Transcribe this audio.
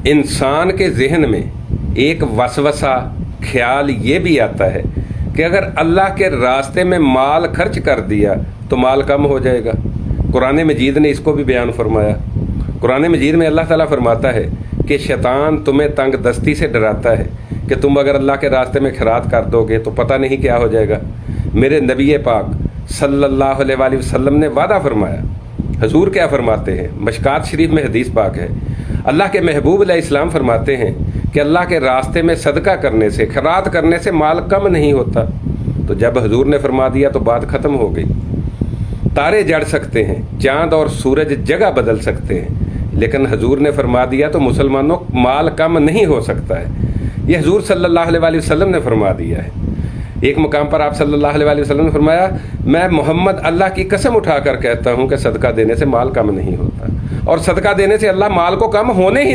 इंसान के जहन में एक वसवसा ख्याल ये भी आता है कि अगर अल्लाह के रास्ते में माल खर्च कर दिया तो माल कम हो जाएगा। कुरान मजीद ने इसको भी बयान फरमाया। कुरान मजीद में अल्लाह ताला फरमाता है कि शैतान तुम्हें तंग दस्ती से डराता है कि तुम अगर अल्लाह के रास्ते में खैरात कर दोगे तो पता नहीं क्या हो जाएगा। मेरे नबी पाक सल्लल्लाहु अलैहि वसल्लम ने वादा फरमाया। हजूर क्या फरमाते हैं? मशकात शरीफ में हदीस पाक है। अल्लाह के महबूब अलैहिस्सलाम फरमाते हैं कि अल्लाह के रास्ते में सदका करने से, खैरात करने से माल कम नहीं होता। तो जब हजूर ने फरमा दिया तो बात ख़त्म हो गई। तारे जड़ सकते हैं, चाँद और सूरज जगह बदल सकते हैं, लेकिन हजूर ने फरमा दिया तो मुसलमानों माल कम नहीं हो सकता है। ये हजूर सल्लल्लाहु अलैहि वसल्लम ने फरमा दिया है। एक मुकाम पर आप सल्लल्लाहु अलैहि वसल्लम ने फरमाया, मैं मोहम्मद अल्लाह की कसम उठाकर कहता हूँ कि सदका देने से माल कम नहीं होता, और सदका देने से अल्लाह माल को कम होने ही नहीं